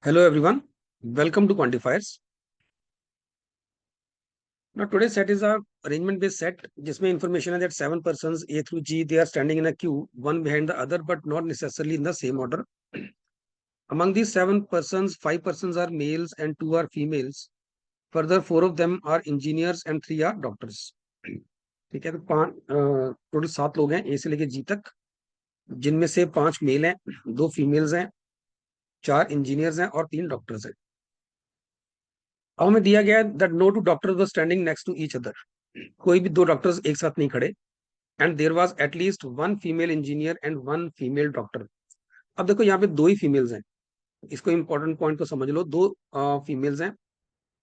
Hello everyone, welcome to Quantifiers. Now today's set is a arrangement based set जिसमें information है that 7 persons A through G they are standing in a queue, one behind the other but not necessarily in the same order. Among these 7 persons, 5 persons are males and 2 are females. Further, 4 of them are engineers and 3 are doctors. ठीक है, तो total 7 लोग हैं ए से लेके जी तक, जिनमें से 5 मेल हैं, 2 फीमेल्स हैं, 4 इंजीनियर्स हैं और 3 डॉक्टर्स हैं। अब हमें दिया गया है that no two doctors were standing next to each other. कोई भी 2 डॉक्टर्स एक साथ नहीं खड़े। And there was at least 1 female engineer and 1 female doctor. अब देखो यहाँ पे 2 ही फीमेल्स हैं, इसको इंपॉर्टेंट पॉइंट को समझ लो। 2 फीमेल्स हैं,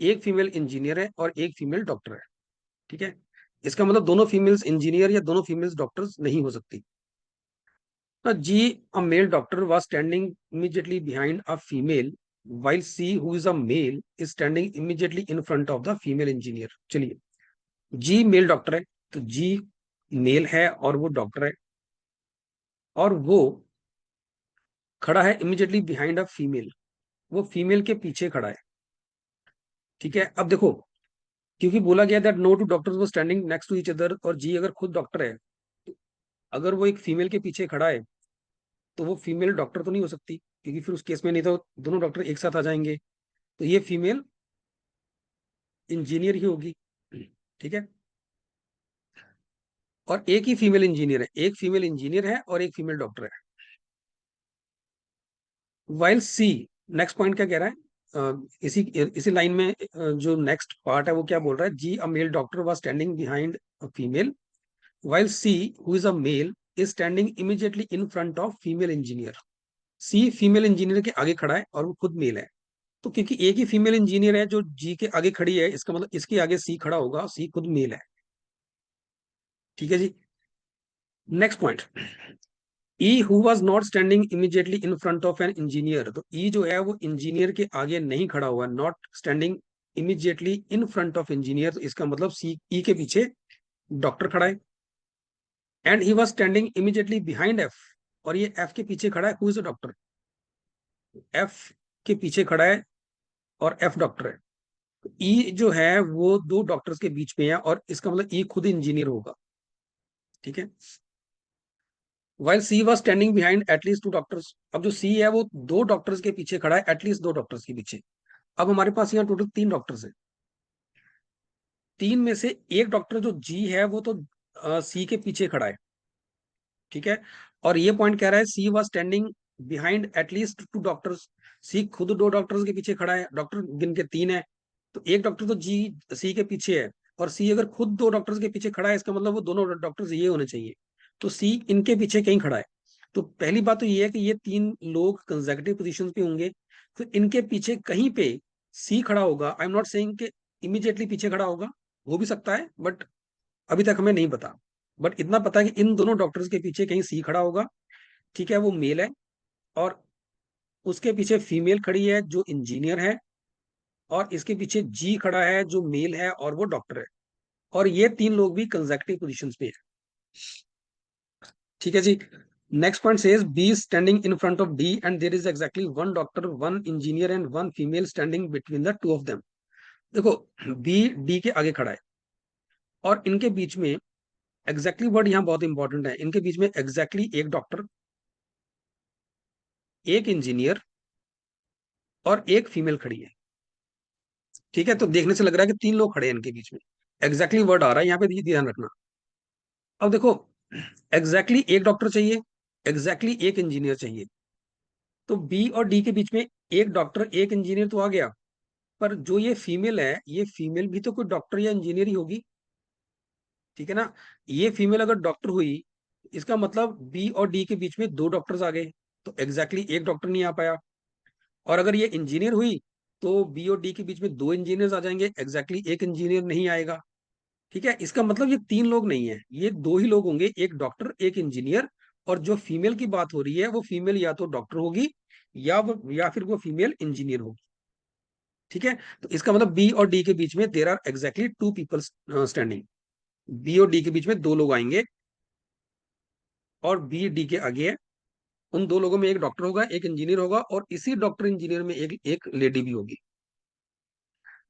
एक फीमेल इंजीनियर है और एक फीमेल डॉक्टर है। ठीक है, इसका मतलब दोनों फीमेल्स इंजीनियर या दोनों फीमेल्स डॉक्टर्स नहीं हो सकती। जी, a male doctor was standing immediately behind a female while C who is a male is standing immediately in front of the female engineer। चलिए, जी मेल डॉक्टर है, तो जी मेल है और वो डॉक्टर है, और वो खड़ा है इमीडिएटली बिहाइंड अ फीमेल, वो फीमेल के पीछे खड़ा है। ठीक है, अब देखो, क्योंकि बोला गया दैट नो टू डॉक्टर्स वो standing next to each other, और जी अगर खुद डॉक्टर है, तो अगर वो एक फीमेल के पीछे खड़ा है तो वो फीमेल डॉक्टर तो नहीं हो सकती, क्योंकि फिर उस केस में नहीं तो दोनों डॉक्टर एक साथ आ जाएंगे, तो ये फीमेल इंजीनियर ही होगी। ठीक है, और एक ही फीमेल इंजीनियर है, एक फीमेल इंजीनियर है और एक फीमेल डॉक्टर है। वाइल सी, नेक्स्ट पॉइंट क्या कह रहा है, इसी इसी लाइन में जो नेक्स्ट पार्ट है वो क्या बोल रहा है, जी a male doctor was standing behind a female while C who is a male is standing immediately in front of female engineer। C female engineer के आगे खड़ा है और वो खुद मेल है, तो क्योंकि एक ही फीमेल इंजीनियर है जो जी के आगे खड़ी है, इसका मतलब इसके आगे सी खड़ा होगा, सी खुद मेल है। ठीक है जी, next point, E who was not standing immediately in front of an engineer. तो ई जो है वो इंजीनियर के आगे नहीं खड़ा हुआ, not standing immediately in front of engineer, तो इसका मतलब सी ई के पीछे डॉक्टर खड़ा है। And he was standing immediately behind F, और ये एफ के पीछे खड़ा है, who is a doctor, F के पीछे खड़ा है और एफ डॉक्टर है। ई जो है वो 2 डॉक्टर्स के बीच में है, और इसका मतलब ई खुद इंजीनियर होगा। ठीक है, while C was standing behind at least 2 doctors. अब जो सी है वो 2 डॉक्टर्स के पीछे खड़ा है, एटलीस्ट 2 डॉक्टर्स के पीछे। अब हमारे पास यहाँ टोटल 3 डॉक्टर्स हैं, 3 में से एक डॉक्टर जो जी है वो तो सी के पीछे खड़ा है। ठीक है, और ये पॉइंट कह रहा है C was standing behind at least 2 doctors. C खुद 2 डॉक्टर्स के पीछे खड़ा है, डॉक्टर गिन के 3 है, तो एक डॉक्टर तो जी सी के पीछे है, और सी अगर खुद 2 डॉक्टर्स के पीछे खड़ा है, इसका मतलब वो दोनों डॉक्टर्स ये होने चाहिए, तो सी इनके पीछे कहीं खड़ा है। तो पहली बात तो ये है कि ये 3 लोग कंसेक्यूटिव पोजीशंस पे होंगे, तो इनके पीछे कहीं पे सी खड़ा होगा। आई एम नॉट सेइंग कि इमीडिएटली पीछे खड़ा होगा, हो भी सकता है, बट अभी तक हमें नहीं पता। बट इतना पता है कि इन दोनों डॉक्टर्स के पीछे कहीं सी खड़ा होगा। ठीक है, वो मेल है, और उसके पीछे फीमेल खड़ी है जो इंजीनियर है, और इसके पीछे जी खड़ा है जो मेल है और वो डॉक्टर है, और ये 3 लोग भी कंसेक्यूटिव पोजीशंस पे है। ठीक है जी, next point says B standing in front of D and there is exactly 1 doctor, 1 engineer and 1 female standing between the 2 of them. देखो, बी डी के आगे खड़ा है, और इनके बीच में एग्जैक्टली वर्ड यहाँ बहुत इंपॉर्टेंट है, इनके बीच में एग्जैक्टली एक डॉक्टर, एक इंजीनियर और एक फीमेल खड़ी है। ठीक है, तो देखने से लग रहा है कि 3 लोग खड़े हैं इनके बीच में, एग्जैक्टली वर्ड आ रहा है यहाँ पे, ध्यान रखना। अब देखो, एग्जैक्टली एक डॉक्टर चाहिए, एग्जैक्टली एक इंजीनियर चाहिए, तो बी और डी के बीच में एक डॉक्टर एक इंजीनियर तो आ गया, पर जो ये फीमेल है, ये फीमेल भी तो कोई डॉक्टर या इंजीनियर ही होगी। ठीक है ना, ये फीमेल अगर डॉक्टर हुई, इसका मतलब बी और डी के बीच में 2 डॉक्टर्स आ गए, तो एग्जैक्टली एक डॉक्टर नहीं आ पाया। और अगर ये इंजीनियर हुई, तो बी और डी के बीच में 2 इंजीनियर्स आ जाएंगे, एग्जैक्टली एक इंजीनियर नहीं आएगा। ठीक है, इसका मतलब ये 3 लोग नहीं है, ये 2 ही लोग होंगे, एक डॉक्टर एक इंजीनियर, और जो फीमेल की बात हो रही है वो फीमेल या तो डॉक्टर होगी या फिर वो फीमेल इंजीनियर होगी। ठीक है, तो इसका मतलब बी और डी के बीच में there are exactly 2 people standing. B और डी के बीच में 2 लोग आएंगे, और बी डी के आगे है, उन दो लोगों में एक डॉक्टर होगा, एक इंजीनियर होगा, और इसी डॉक्टर इंजीनियर में एक एक लेडी भी होगी।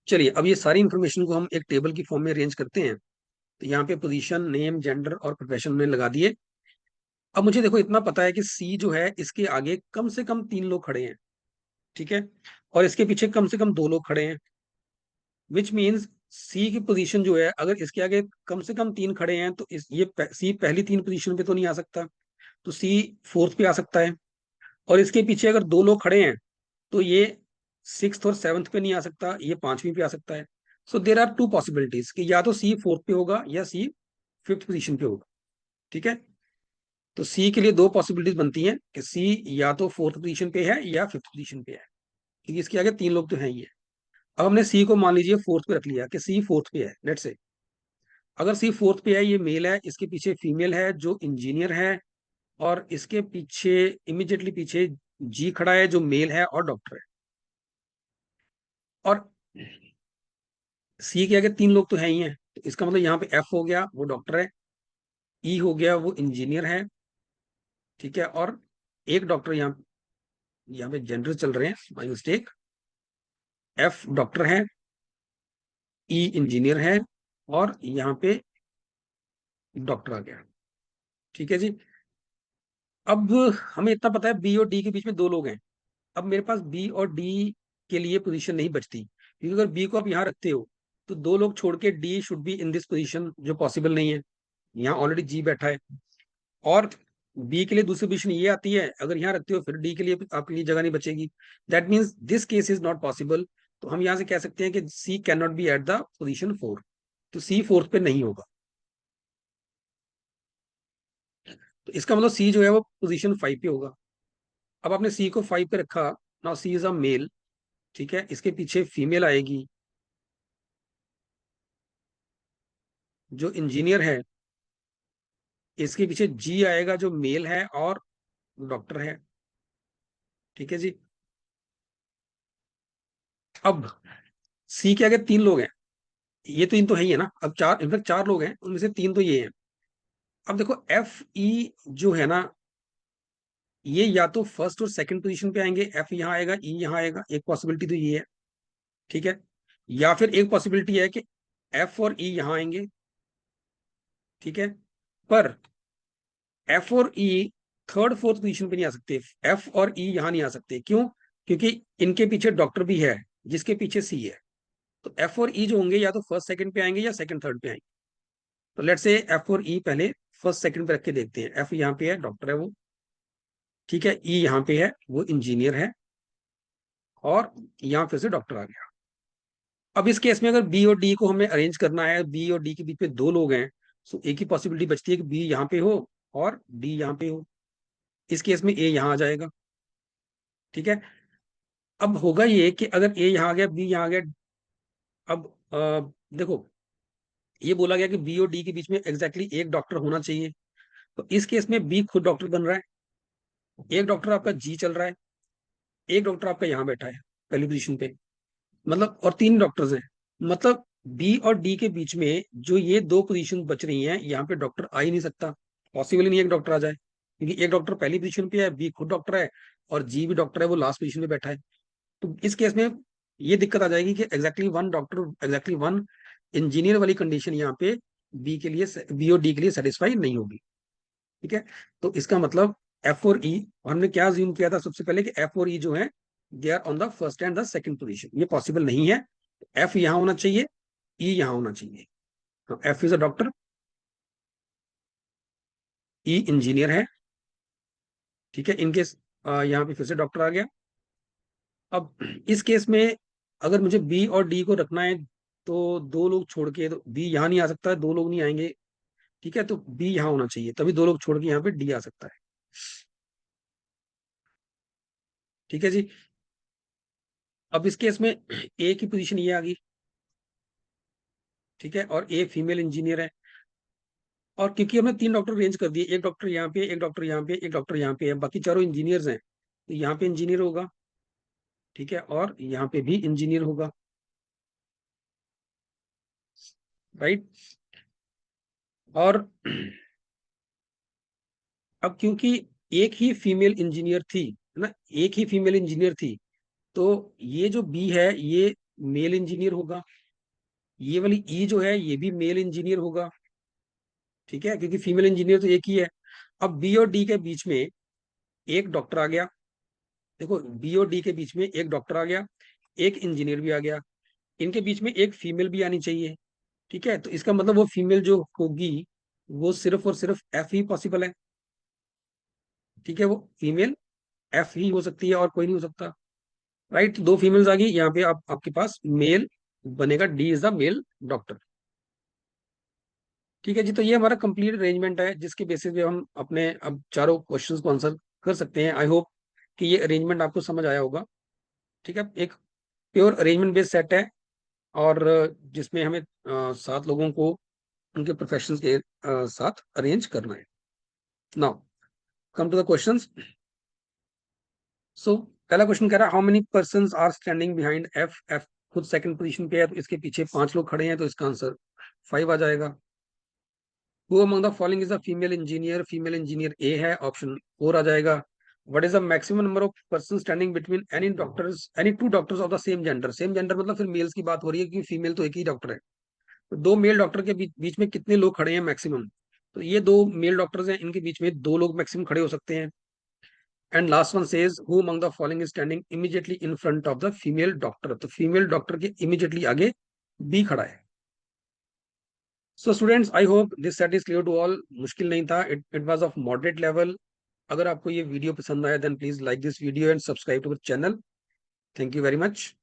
चलिए, अब ये सारी इंफॉर्मेशन को हम एक टेबल की फॉर्म में अरेंज करते हैं। तो यहाँ पे पोजीशन, नेम, जेंडर और प्रोफेशन में लगा दिए। अब मुझे देखो इतना पता है कि सी जो है इसके आगे कम से कम 3 लोग खड़े हैं, ठीक है, और इसके पीछे कम से कम 2 लोग खड़े हैं। विच मीन्स सी की पोजीशन जो है, अगर इसके आगे कम से कम 3 खड़े हैं तो इस ये सी पहली 3 पोजीशन पे तो नहीं आ सकता, तो सी फोर्थ पे आ सकता है। और इसके पीछे अगर 2 लोग खड़े हैं तो ये सिक्स्थ और सेवंथ पे नहीं आ सकता, ये पांचवी पे आ सकता है। सो देर आर टू पॉसिबिलिटीज कि या तो सी फोर्थ पे होगा या सी फिफ्थ पोजीशन पे होगा, ठीक है। तो सी के लिए 2 पॉसिबिलिटीज बनती हैं कि सी या तो फोर्थ पोजीशन पे है या फिफ्थ पोजीशन पे है, क्योंकि इसके आगे 3 लोग तो हैं ही है। अब हमने सी को मान लीजिए फोर्थ पे रख लिया कि सी फोर्थ पे है, लेट से। अगर सी फोर्थ पे है, ये मेल है, इसके पीछे फीमेल है जो इंजीनियर है, और इसके पीछे इमीडिएटली पीछे जी खड़ा है जो मेल है और डॉक्टर है। और सी के आगे 3 लोग तो हैं ही हैं, तो इसका मतलब यहाँ पे एफ हो गया वो डॉक्टर है, ई हो गया वो इंजीनियर है, ठीक है, और एक डॉक्टर यहाँ पे जेंडर चल रहे हैं, माई मिस्टेक। एफ डॉक्टर है, ई इंजीनियर है, और यहाँ पे डॉक्टर आ गया, ठीक है जी। अब हमें इतना पता है बी और डी के बीच में 2 लोग हैं। अब मेरे पास बी और डी के लिए पोजीशन नहीं बचती, क्योंकि अगर बी को आप यहाँ रखते हो तो 2 लोग छोड़ के D should be in this position, जो पॉसिबल नहीं है। यहाँ ऑलरेडी जी बैठा है, और बी के लिए दूसरी पोजीशन ये आती है, अगर यहाँ रखते हो फिर डी के लिए आपके लिए जगह नहीं बचेगी। That means this case is not possible. तो हम यहाँ से कह सकते हैं कि C can not be at the position 4। तो सी फोर्थ पे नहीं होगा। तो इसका मतलब सी जो है वो पोजीशन 5 पे होगा। अब आपने सी को 5 पे रखा, now C is a male, ठीक है, इसके पीछे फीमेल आएगी जो इंजीनियर है, इसके पीछे जी आएगा जो मेल है और डॉक्टर है, ठीक है जी। अब सी के आगे 3 लोग हैं, ये तो इन तो है ही है ना, अब चार, इनफैक्ट 4 लोग हैं, उनमें से 3 तो ये हैं। अब देखो एफ ई जो है ना, ये या तो फर्स्ट और सेकंड पोजीशन पे आएंगे, एफ यहाँ आएगा, ई यहाँ आएगा, एक पॉसिबिलिटी तो ये है, ठीक है। या फिर एक पॉसिबिलिटी है कि एफ और ई यहाँ आएंगे, ठीक है, पर एफ और ई थर्ड फोर्थ पोजीशन पे नहीं आ सकते। एफ और ई यहाँ नहीं आ सकते, क्यों? क्योंकि इनके पीछे डॉक्टर भी है जिसके पीछे सी है। तो एफ और ई जो होंगे या तो फर्स्ट सेकंड पे आएंगे या सेकंड थर्ड पे आएंगे। तो लेट्स से एफ और ई पहले फर्स्ट सेकंड पे रख के देखते हैं। एफ यहाँ पे है, डॉक्टर है वो, ठीक है, ई यहाँ पे है वो इंजीनियर है, और यहाँ फिर से डॉक्टर आ गया। अब इस केस में अगर बी और डी को हमें अरेंज करना है, बी और डी के बीच में 2 लोग हैं, तो एक ही पॉसिबिलिटी बचती है कि बी यहाँ पे हो और डी यहाँ पे हो। इस केस में ए यहाँ आ जाएगा, ठीक है। अब होगा ये कि अगर ए यहाँ आ गया, बी यहाँ आ गया, अब देखो, ये बोला गया कि बी और डी के बीच में एग्जैक्टली एक डॉक्टर होना चाहिए। तो इस केस में बी खुद डॉक्टर बन रहा है, एक डॉक्टर आपका जी चल रहा है, एक डॉक्टर आपका यहाँ बैठा है पहली पोजीशन पे, मतलब, और 3 डॉक्टर्स हैं। मतलब बी और डी के बीच में जो ये 2 पोजीशन बच रही हैं, यहाँ पे डॉक्टर आ ही नहीं सकता, पॉसिबल ही नहीं एक डॉक्टर आ जाए, क्योंकि एक डॉक्टर पहली पोजीशन पे है, बी खुद डॉक्टर है, और जी भी डॉक्टर है, वो लास्ट पोजीशन पे बैठा है। तो इस केस में ये दिक्कत आ जाएगी कि exactly one doctor, exactly one engineer वाली कंडीशन यहाँ पे बी के लिए, बी और डी के लिए सेटिस्फाई नहीं होगी, ठीक है। तो इसका मतलब एफ और ई, हमने क्या ज्यूम किया था सबसे पहले कि एफ और ई जो है they are on the first and the second position, ये पॉसिबल नहीं है। एफ यहाँ होना चाहिए, ई यहाँ होना चाहिए। F is a doctor, E engineer है, ठीक है, इनके यहाँ पे फिर से डॉक्टर आ गया। अब इस केस में अगर मुझे बी और डी को रखना है, तो 2 लोग छोड़ के, तो बी यहाँ नहीं आ सकता, 2 लोग नहीं आएंगे, ठीक है, तो बी यहाँ होना चाहिए, तभी 2 लोग छोड़ के यहाँ पे डी आ सकता है, ठीक है जी। अब इस केस में ए की पोजीशन ये आ गई, ठीक है, और ए फीमेल इंजीनियर है, और क्योंकि हमने 3 डॉक्टर अरेंज कर दिए, एक डॉक्टर यहाँ पे, एक डॉक्टर यहाँ पे, एक डॉक्टर यहाँ पे है, बाकी चारों इंजीनियर्स हैं, तो यहाँ पे इंजीनियर होगा, ठीक है, और यहाँ पे भी इंजीनियर होगा, राइट। और अब क्योंकि एक ही फीमेल इंजीनियर थी, है ना, एक ही फीमेल इंजीनियर थी, तो ये जो बी है ये मेल इंजीनियर होगा, ये वाली ई जो है ये भी मेल इंजीनियर होगा, ठीक है, क्योंकि फीमेल इंजीनियर तो एक ही है। अब बी और डी के बीच में एक डॉक्टर आ गया, देखो बी और डी के बीच में एक डॉक्टर आ गया, एक इंजीनियर भी आ गया, इनके बीच में एक फीमेल भी आनी चाहिए, ठीक है, तो इसका मतलब वो फीमेल जो होगी वो सिर्फ और सिर्फ एफ ही पॉसिबल है, ठीक है, वो फीमेल एफ ही हो सकती है और कोई नहीं हो सकता, राइट। दो फीमेल्स आ गई यहाँ पे, आप आपके पास मेल बनेगा, D is the mail doctor, ठीक है जी। तो ये हमारा कंप्लीट अरेंजमेंट है जिसके बेसिस पे हम अपने अब चारों क्वेश्चंस को आंसर कर सकते हैं। आई होप कि ये अरेंजमेंट आपको समझ आया होगा, ठीक है, एक प्योर अरेंजमेंट बेस्ड सेट है, और जिसमें हमें 7 लोगों को उनके प्रोफेशन के साथ अरेंज करना है। Now come to the questions. So पहला क्वेश्चन कह रहा है how many persons are standing behind F, F खुद सेकंड पोजीशन पे है तो इसके पीछे 5 लोग खड़े हैं, तो इसका आंसर 5 आ जाएगा। Who among the following is a female engineer, female engineer A है, ऑप्शन 4 आ जाएगा। What is the maximum number of person standing between any doctors, any two doctors of the same gender, same gender मतलब फिर mails की बात हो रही है क्योंकि फीमेल तो एक ही डॉक्टर है, तो दो मेल डॉक्टर के बीच में कितने लोग खड़े हैं मैक्सिमम, तो ये दो मेल डॉक्टर्स हैं, इनके बीच में 2 लोग मैक्सिमम खड़े हो सकते हैं। And last one says who among the following is standing immediately in front of the female doctor, तो फीमेल डॉक्टर के इमीडिएटली आगे बी खड़ा है। So students I hope this set is clear to all, मुश्किल नहीं था, it was of moderate level. अगर आपको ये वीडियो पसंद आया then please like this video and subscribe to our channel. Thank you very much.